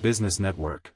Business Network.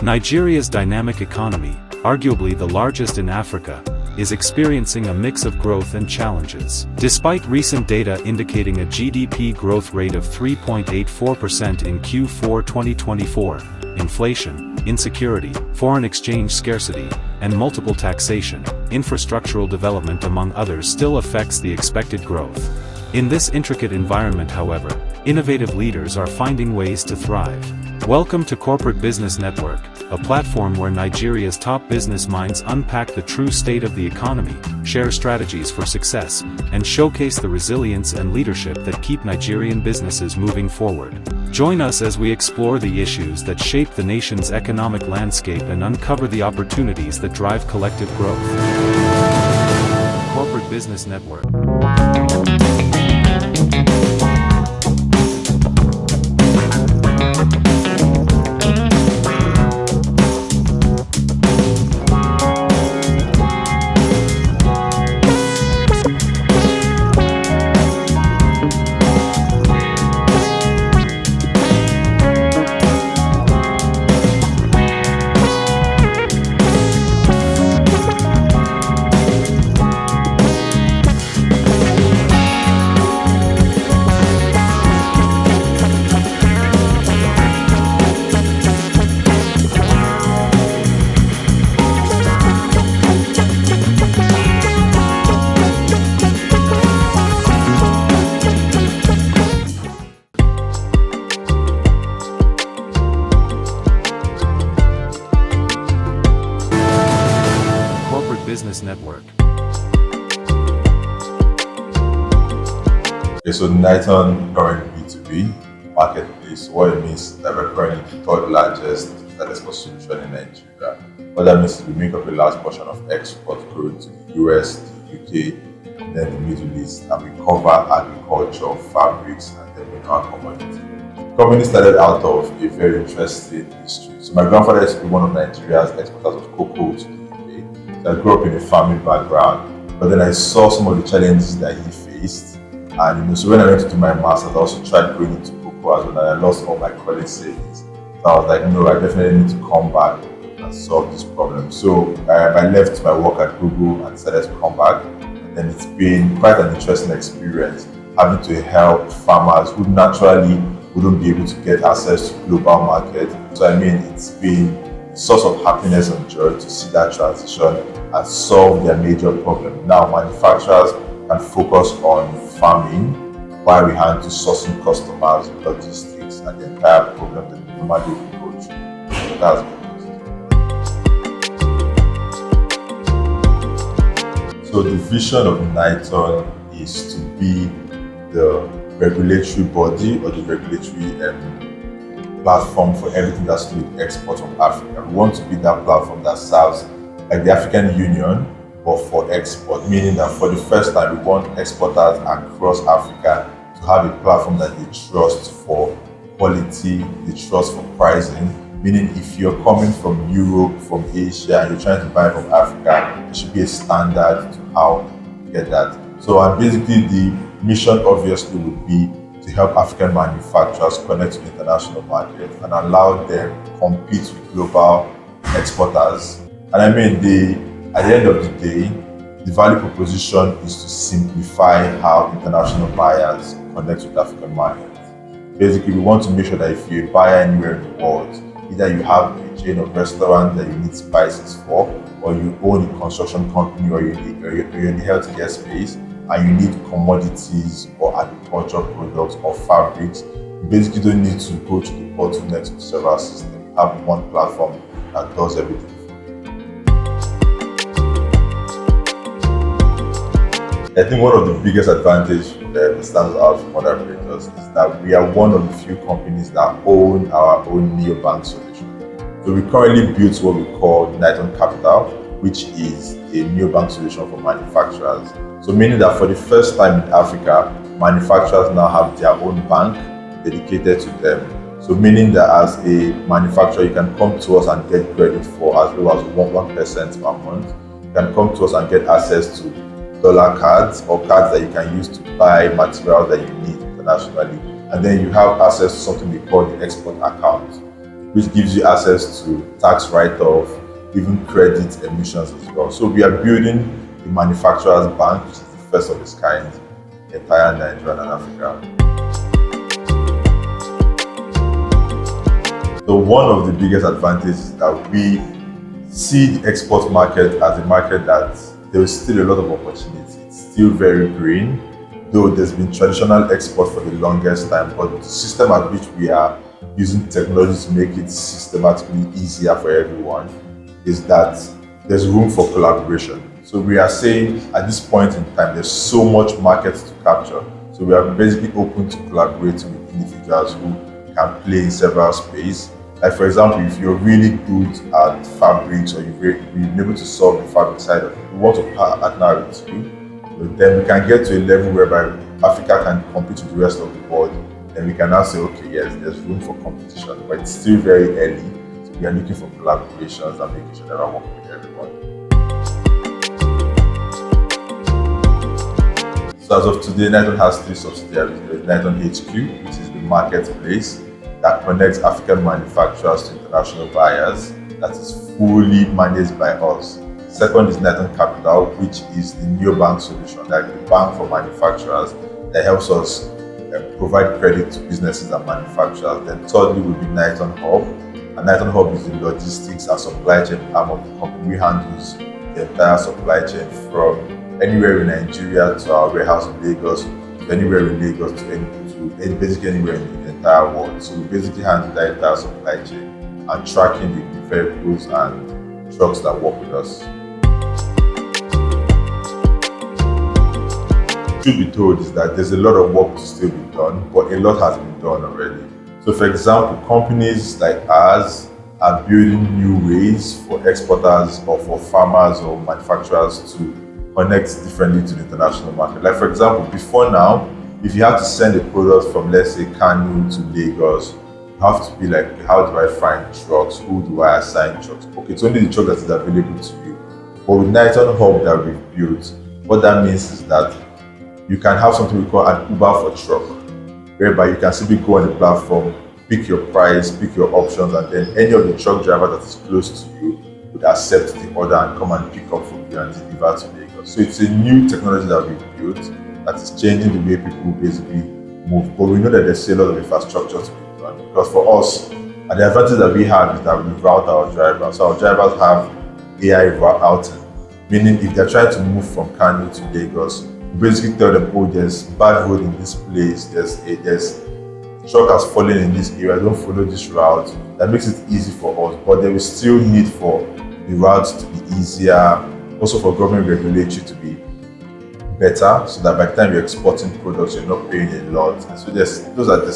Nigeria's dynamic economy, arguably the largest in Africa, is experiencing a mix of growth and challenges. Despite recent data indicating a GDP growth rate of 3.84% in Q4 2024, inflation, insecurity, foreign exchange scarcity, and multiple taxation, infrastructural development among others still affects the expected growth. In this intricate environment, however, innovative leaders are finding ways to thrive. Welcome to Corporate Business Network, a platform where Nigeria's top business minds unpack the true state of the economy, share strategies for success, and showcase the resilience and leadership that keep Nigerian businesses moving forward. Join us as we explore the issues that shape the nation's economic landscape and uncover the opportunities that drive collective growth. Corporate Business Network. Business Network. Okay, so Niton current B2B marketplace, what it means is that we're currently the third largest export solution in Nigeria. What that means is we make up a large portion of exports going to the US, the UK, and then the Middle East, and we cover agriculture, fabrics, and then mineral commodities. The company started out of a very interesting history. So my grandfather used to be one of Nigeria's exporters of cocoa to the UK. So I grew up in a farming background, but then I saw some of the challenges that he faced. And so when I went to do my master's, I also tried going into cocoa as well, and I lost all my college savings. So I was like, no, I definitely need to come back and solve this problem. So I left my work at Google and decided to come back. And then it's been quite an interesting experience having to help farmers who naturally wouldn't be able to get access to global market. So I mean, it's been a source of happiness and joy to see that transition and solve their major problem. Now manufacturers can focus on farming while we hand to sourcing customers, logistics, and the entire problem that the normally would go through. So that's good. So the vision of Niton is to be the regulatory body or the regulatory platform for everything that's to do with export from Africa. We want to be that platform that serves like the African Union, but for export, meaning that for the first time we want exporters across Africa to have a platform that they trust for quality, they trust for pricing. Meaning if you're coming from Europe, from Asia, and you're trying to buy from Africa, there should be a standard to how to get that. So basically the mission obviously would be to help African manufacturers connect to the international market and allow them to compete with global exporters. And I mean, at the end of the day, the value proposition is to simplify how international buyers connect with African markets. Basically, we want to make sure that if you're a buyer anywhere in the world, either you have a chain of restaurants that you need spices for, or you own a construction company, or you're in the healthcare space, and you need commodities or agricultural products or fabrics, you basically don't need to go to the bottlenecks of several systems. You have one platform that does everything for you. I think one of the biggest advantages that stands out from other operators is that we are one of the few companies that own our own neobank solution. So we currently built what we call Niton Capital, which is a neobank solution for manufacturers. So meaning that for the first time in Africa, manufacturers now have their own bank dedicated to them. So meaning that as a manufacturer, you can come to us and get credit for as low as 1% per month. You can come to us and get access to dollar cards or cards that you can use to buy materials that you need internationally. And then you have access to something we call the export account, which gives you access to tax write-off, even credit emissions as well. So we are building the manufacturer's bank, which is the first of its kind in entire Nigeria and Africa. So one of the biggest advantages is that we see the export market as a market that there is still a lot of opportunity. It's still very green, though there's been traditional export for the longest time, but the system at which we are using technology to make it systematically easier for everyone is that there's room for collaboration. So we are saying at this point in time, there's so much market to capture. So we are basically open to collaborating with individuals who can play in several spaces. Like for example, if you're really good at fabrics or you've been able to solve the fabric side of it, we want to partner with you. Then we can get to a level whereby Africa can compete with the rest of the world. Then we can now say, okay, yes, there's room for competition, but it's still very early. So we are looking for collaborations and making sure that we're working with everyone. So as of today, Niton has 3 subsidiaries. There's Niton HQ, which is the marketplace that connects African manufacturers to international buyers, that is fully managed by us. Second is Niton Capital, which is the neobank solution, like the bank for manufacturers that helps us provide credit to businesses and manufacturers. Then thirdly will be Niton Hub, and Niton Hub is the logistics and supply chain arm of the company. We handle the entire supply chain from anywhere in Nigeria to our warehouse in Lagos, to anywhere in Lagos to basically anywhere in the entire world. So we basically handle the entire supply chain and tracking the vehicles and trucks that work with us. Truth be told is that there's a lot of work to still be done, but a lot has been done already. So for example, companies like ours are building new ways for exporters or for farmers or manufacturers to connect differently to the international market. Like for example, before now, if you have to send a product from, let's say, Kano to Lagos, you have to be like, how do I find trucks? Who do I assign trucks? Okay, it's only the truck that is available to you. But with Niton Hub that we've built, what that means is that you can have something we call an Uber for truck, whereby you can simply go on the platform, pick your price, pick your options, and then any of the truck driver that is close to you would accept the order and come and pick up from you and deliver to Lagos. So it's a new technology that we've built that is changing the way people basically move. But we know that there's still a lot of infrastructure to be done, because for us, and the advantage that we have is that we route our drivers. So our drivers have AI routing, meaning if they're trying to move from Kano to Lagos, we basically tell them, oh, there's bad road in this place, there's truck has fallen in this area, don't follow this route. That makes it easy for us, but there is still need for the routes to be easier, also for government regulatory to be better, so that by the time you're exporting products, you're not paying a lot. And so there's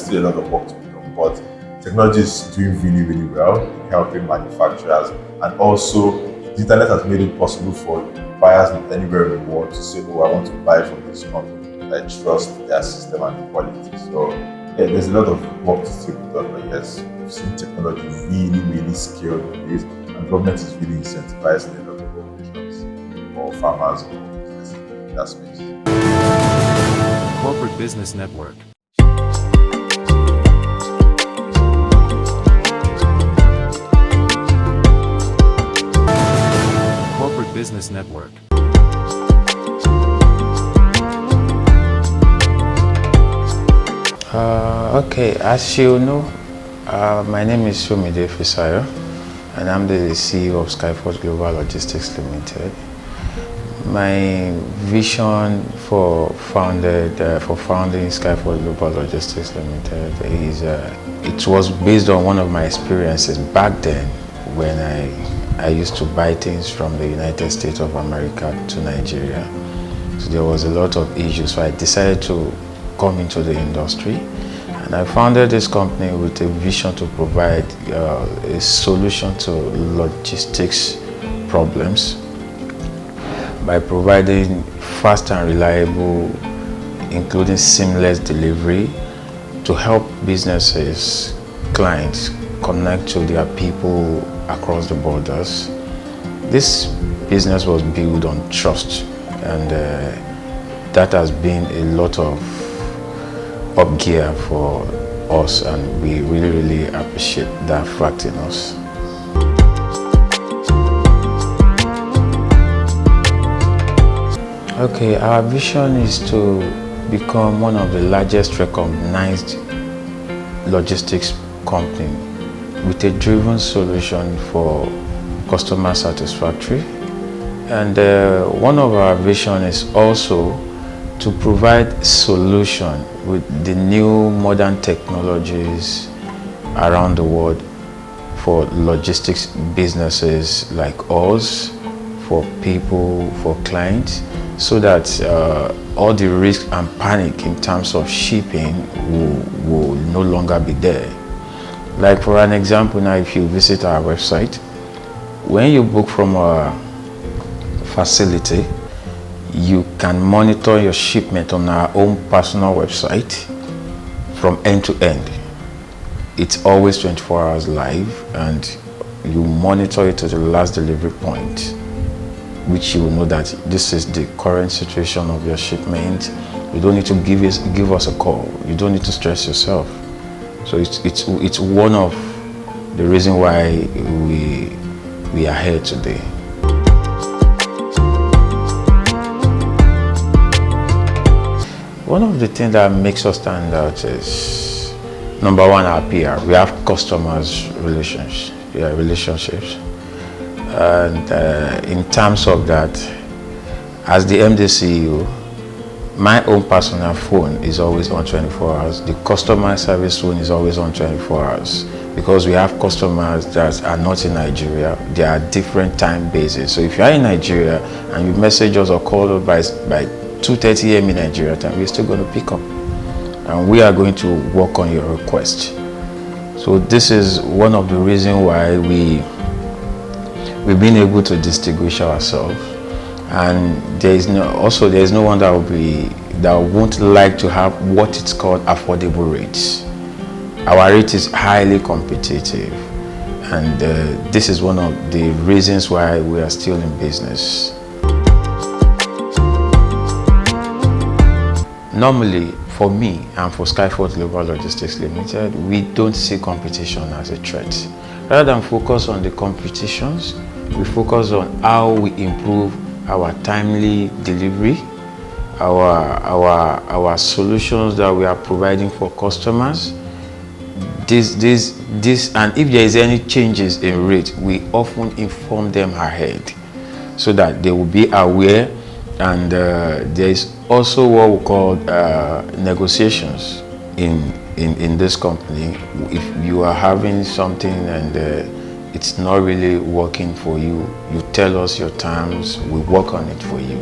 still a lot of work to be done, but technology is doing really, really well, helping manufacturers, and also the internet has made it possible for buyers anywhere in the world to say, oh, I want to buy from this company, I trust their system and the quality. So yeah, there's a lot of work to still be done, but yes, we've seen technology really, really scale in this, and government is really incentivizing a lot of operations for farmers or businesses in that space. Corporate Business Network. Corporate Business Network. Okay, as you know, my name is Lomadek Logistics, and I'm the CEO of Skyforce Global Logistics Limited. My vision for founding Skyforce Global Logistics Limited is it was based on one of my experiences back then when I used to buy things from the United States of America to Nigeria. So there was a lot of issues, so I decided to come into the industry, and I founded this company with a vision to provide a solution to logistics problems by providing fast and reliable, including seamless delivery, to help businesses, clients connect to their people across the borders. This business was built on trust, and that has been a lot of up gear for us, and we really appreciate that fact in us. Okay, our vision is to become one of the largest recognized logistics company with a driven solution for customer satisfaction. And one of our vision is also to provide solution with the new modern technologies around the world for logistics businesses like us, for people, for clients, so that all the risk and panic in terms of shipping will no longer be there. Like for an example, now if you visit our website, when you book from our facility, you can monitor your shipment on our own personal website from end to end. It's always 24 hours live, and you monitor it to the last delivery point, which you will know that this is the current situation of your shipment. You don't need to give us a call. You don't need to stress yourself. So it's one of the reasons why we are here today. One of the things that makes us stand out is, number one, our PR. We have customers relationships. And in terms of that, as the MD CEO, my own personal phone is always on 24 hours. The customer service phone is always on 24 hours, because we have customers that are not in Nigeria. They are different time bases. So if you are in Nigeria and you message us or call us by 2:30 a.m. in Nigeria time, we're still going to pick up, and we are going to work on your request. So this is one of the reasons why we've been able to distinguish ourselves, and there is no one that won't like to have what it's called affordable rates. Our rate is highly competitive, and this is one of the reasons why we are still in business. Normally, for me and for Skyforth Global Logistics Limited, we don't see competition as a threat. Rather than focus on the competitions, we focus on how we improve our timely delivery, our solutions that we are providing for customers. This, and if there is any changes in rate, we often inform them ahead so that they will be aware. And there is also what we call negotiations in this company. If you are having something and it's not really working for you, you tell us your terms, we work on it for you.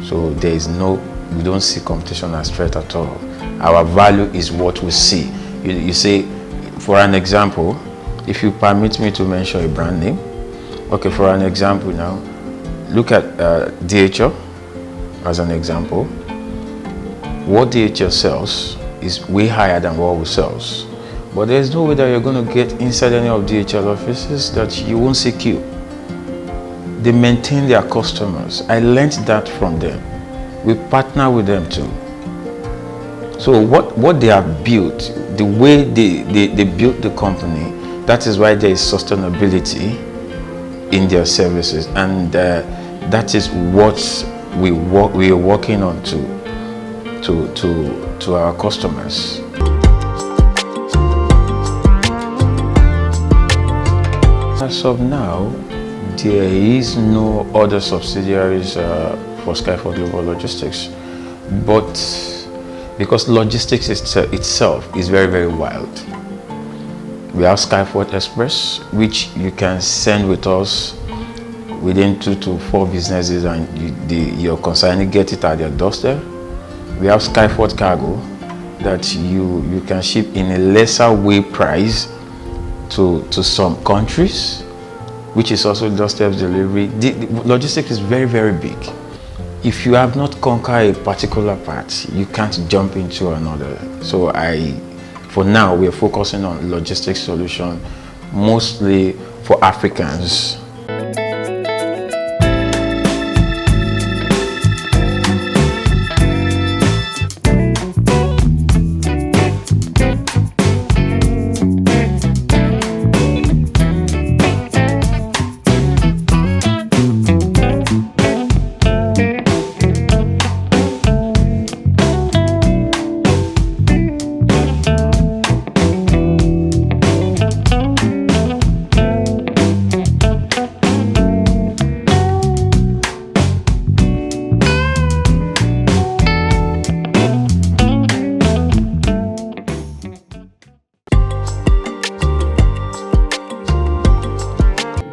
So we don't see competition as threat at all. Our value is what we see. You say, for an example, if you permit me to mention a brand name. Okay, for an example now, look at DHL as an example. What DHL sells is way higher than what we sell. But there's no way that you're going to get inside any of DHL offices that you won't see queue. They maintain their customers. I learned that from them. We partner with them too. So what they have built, the way they built the company, that is why there is sustainability in their services, and that is what we are working on to our customers. As of now, there is no other subsidiaries for Skyforth Global Logistics, but because logistics itself is very wild. We have Skyforth Express, which you can send with us within 2 to 4 businesses, and your consignee get it at your doorstep. We have Skyforth Cargo that you can ship in a lesser way price to some countries, which is also doorstep delivery. The logistics is very big. If you have not conquered a particular part, you can't jump into another. So for now, we are focusing on logistics solution, mostly for Africans.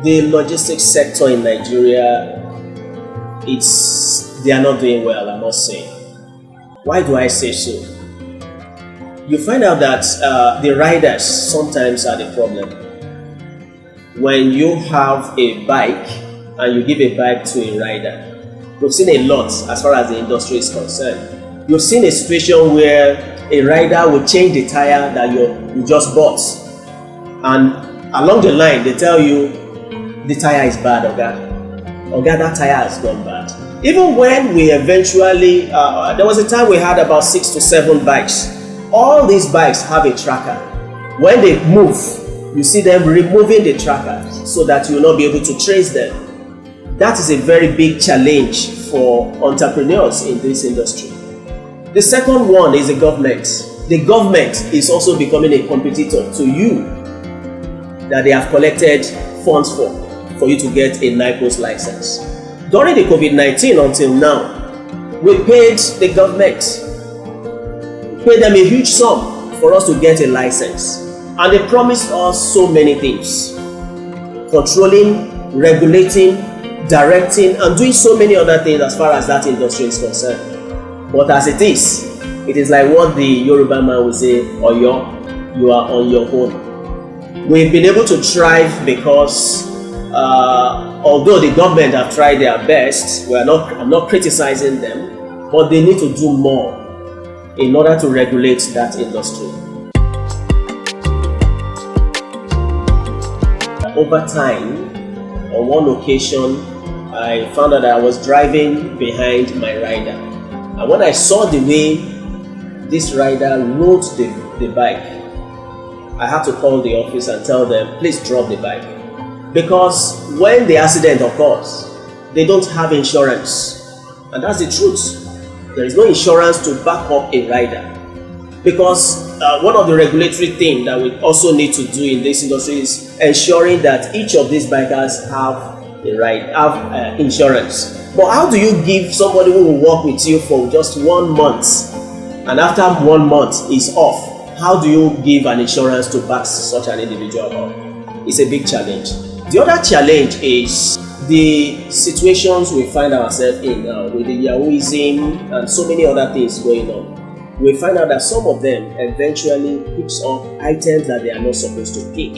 The logistics sector in Nigeria, they are not doing well, I must say. Why do I say so? You find out that the riders sometimes are the problem. When you have a bike and you give a bike to a rider, we've seen a lot as far as the industry is concerned. You've seen a situation where a rider will change the tire that you just bought, and along the line they tell you the tire is bad, Oga, that tire has gone bad. Even when we eventually, there was a time we had about 6 to 7 bikes. All these bikes have a tracker. When they move, you see them removing the tracker so that you will not be able to trace them. That is a very big challenge for entrepreneurs in this industry. The second one is the government. The government is also becoming a competitor to you that they have collected funds for you to get a NICOS license. During the COVID-19 until now, we paid the government, paid them a huge sum for us to get a license. And they promised us so many things: controlling, regulating, directing, and doing so many other things as far as that industry is concerned. But as it is like what the Yoruba man will say, Oyo, you are on your own. We've been able to thrive because although the government have tried their best, I'm not criticizing them, but they need to do more in order to regulate that industry. Over time, on one occasion, I found out that I was driving behind my rider. And when I saw the way this rider rode the bike, I had to call the office and tell them, please drop the bike. Because when the accident occurs, they don't have insurance. And that's the truth. There is no insurance to back up a rider. Because one of the regulatory things that we also need to do in this industry is ensuring that each of these bikers have insurance. But how do you give somebody who will work with you for just 1 month, and after 1 month is off, how do you give an insurance to back such an individual up? It's a big challenge. The other challenge is the situations we find ourselves in now with the Yahooism and so many other things going on. We find out that some of them eventually picks up items that they are not supposed to pick.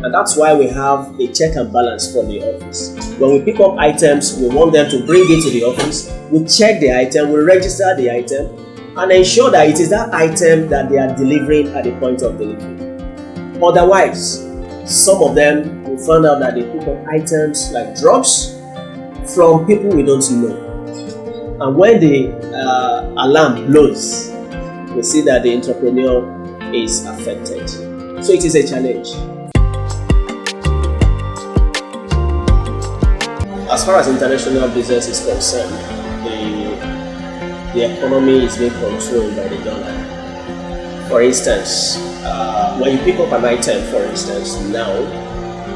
And that's why we have a check and balance from the office. When we pick up items, we want them to bring it to the office. We check the item, we register the item, and ensure that it is that item that they are delivering at the point of delivery. Otherwise, some of them, we found out that they pick up items like drugs from people we don't know. And when the alarm blows, we see that the entrepreneur is affected. So it is a challenge. As far as international business is concerned, the economy is being controlled by the dollar. For instance, when you pick up an item, for instance, now,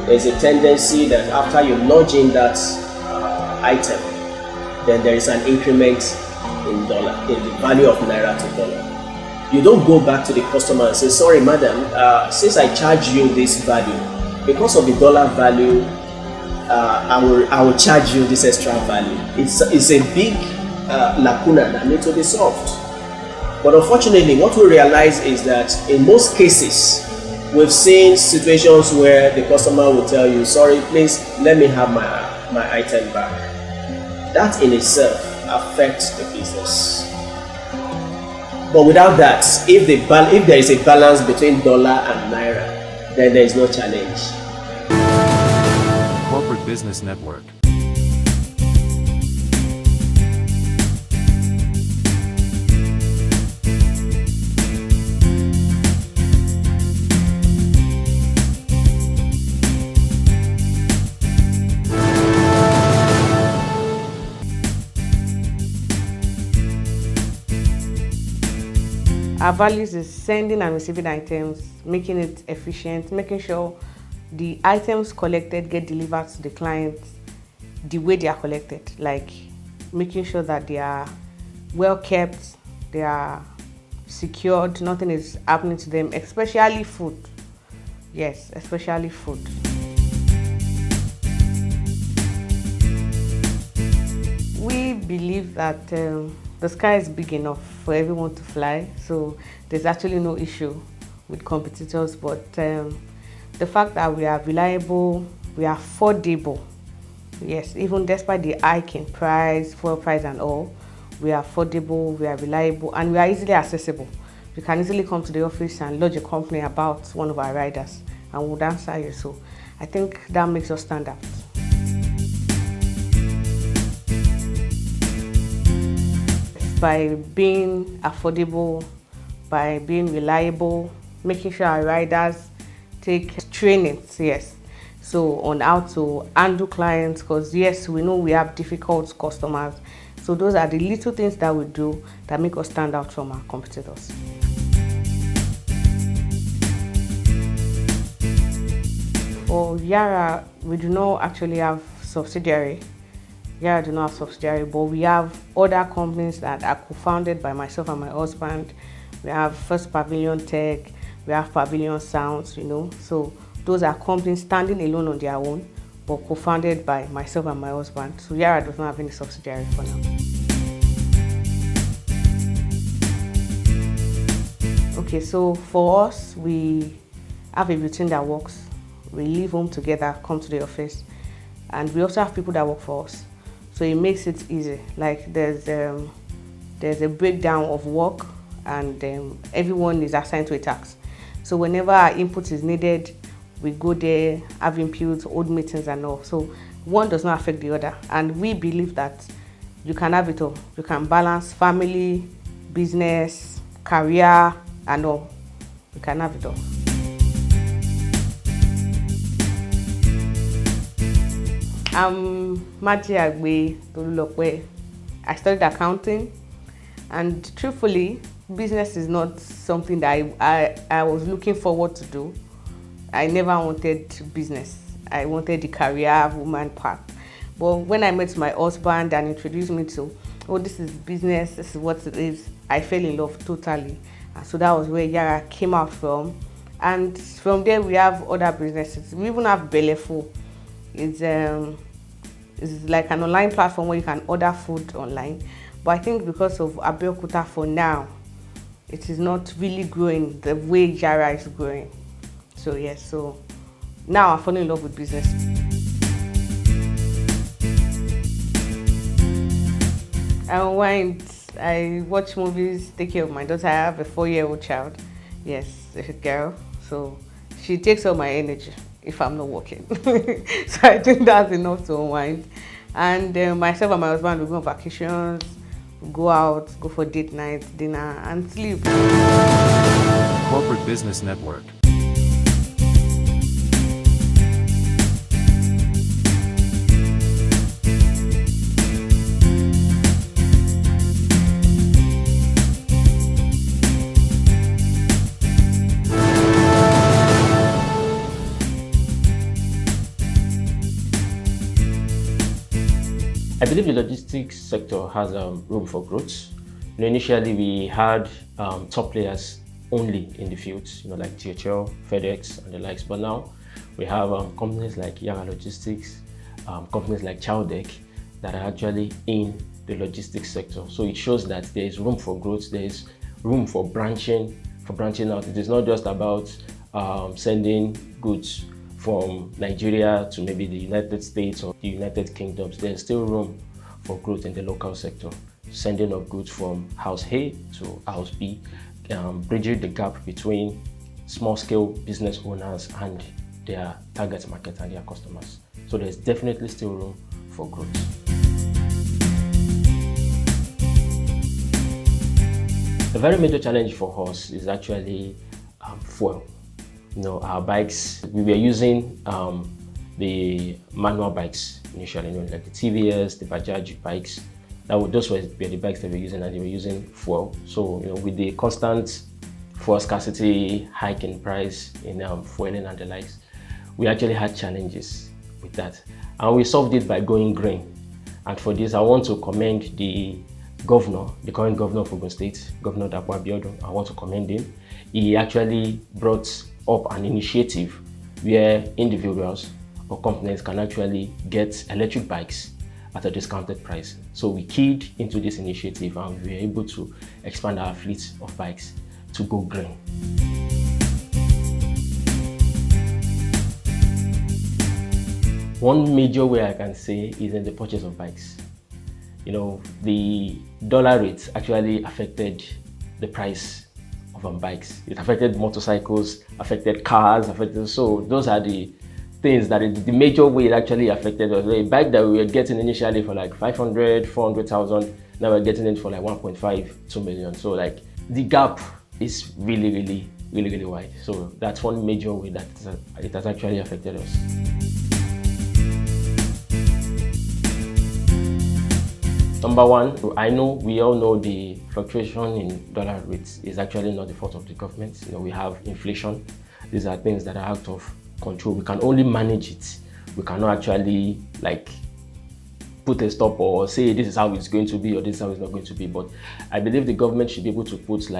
there's a tendency that after you lodge in that item, then there is an increment in the value of naira to dollar. You don't go back to the customer and say, sorry madam, since I charge you this value, because of the dollar value, I will charge you this extra value. It's a big lacuna that needs to be solved. But unfortunately, what we realize is that in most cases, we've seen situations where the customer will tell you, sorry, please let me have my item back. That in itself affects the business. But without that, if there is a balance between dollar and naira, then there is no challenge. Corporate Business Network. Our values is sending and receiving items, making it efficient, making sure the items collected get delivered to the clients the way they are collected, like making sure that they are well kept, they are secured, nothing is happening to them, especially food. Yes, especially food. believe that the sky is big enough for everyone to fly, so there's actually no issue with competitors. But the fact that we are reliable, we are affordable, yes, even despite the hike in price, fuel price and all, we are affordable, we are reliable, and we are easily accessible. You can easily come to the office and lodge a complaint about one of our riders and we'll answer you. So I think that makes us stand out. By being affordable, by being reliable, making sure our riders take trainings, yes. So on how to handle clients, because yes, we know we have difficult customers. So those are the little things that we do that make us stand out from our competitors. For Yara, we do not actually have subsidiary. Yara do not have subsidiary, but we have other companies that are co-founded by myself and my husband. We have First Pavilion Tech, we have Pavilion Sounds, So those are companies standing alone on their own, but co-founded by myself and my husband. So Yara does not have any subsidiary for now. Okay, so for us, we have a routine that works. We leave home together, come to the office, and we also have people that work for us. So it makes it easy. Like there's a breakdown of work, and everyone is assigned to a task. So whenever our input is needed, we go there, have inputs, hold meetings and all. So one does not affect the other. And we believe that you can have it all. You can balance family, business, career, and all. You can have it all. I'm Maji Agbe Tolulope. I studied accounting, and truthfully, business is not something that I was looking forward to do. I never wanted business. I wanted the career woman path. But when I met my husband and introduced me to, oh, this is business, this is what it is, I fell in love totally. And so that was where Yara came out from. And from there, we have other businesses. We even have Belefo. It's like an online platform where you can order food online. But I think because of Abeokuta for now, it is not really growing the way Yara is growing. So yes, so now I'm falling in love with business. I unwind, I watch movies, take care of my daughter. I have a 4-year-old child. Yes, a girl. So she takes all my energy if I'm not working. So I think that's enough to unwind. And myself and my husband, we go on vacations, we go out, go for date night, dinner, and sleep. Corporate Business Network. I believe the logistics sector has room for growth. Initially, we had top players only in the fields, like THL, FedEx, and the likes. But now we have companies like Yara Logistics, companies like Chowdeck that are actually in the logistics sector. So it shows that there is room for growth. There is room for branching out. It is not just about sending goods from Nigeria to maybe the United States or the United Kingdoms. There's still room for growth in the local sector, sending of goods from house A to house B, bridging the gap between small-scale business owners and their target market and their customers. So there's definitely still room for growth. A very major challenge for us is actually fuel. Our bikes, we were using the manual bikes initially, like the TVS, the Bajaj bikes. Those were the bikes that we were using, and they were using fuel. So, with the constant fuel scarcity, hike in price in fueling and the likes, we actually had challenges with that. And we solved it by going green. And for this, I want to commend the governor, the current governor of Ogun State, Governor Dapo Abiodun. I want to commend him. He actually brought up an initiative where individuals or companies can actually get electric bikes at a discounted price. So we keyed into this initiative and we were able to expand our fleet of bikes to go green. One major way I can say is in the purchase of bikes. The dollar rate actually affected the price of bikes. It affected motorcycles, affected cars, so those are the things that the major way it actually affected us. A bike that we were getting initially for like 500, 400,000, now we're getting it for like 1.5, 2 million. So like the gap is really wide. So that's one major way that it has actually affected us. Number one, we all know the fluctuation in dollar rates is actually not the fault of the government. We have inflation. These are things that are out of control. We can only manage it. We cannot actually put a stop or say this is how it's going to be or this is how it's not going to be. But I believe the government should be able to put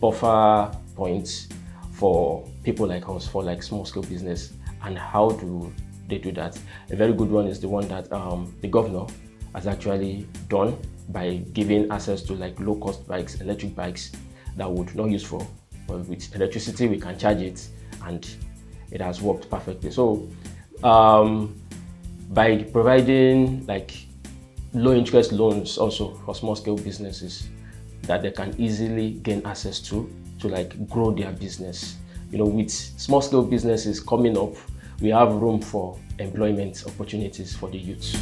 buffer points for people like us, for small scale business. And how do they do that? A very good one is the one that the governor has actually done by giving access to low cost bikes, electric bikes that would not use for, but with electricity we can charge it, and it has worked perfectly. So by providing low interest loans also for small scale businesses that they can easily gain access to grow their business. With small scale businesses coming up, we have room for employment opportunities for the youth.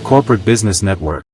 Corporate Business Network.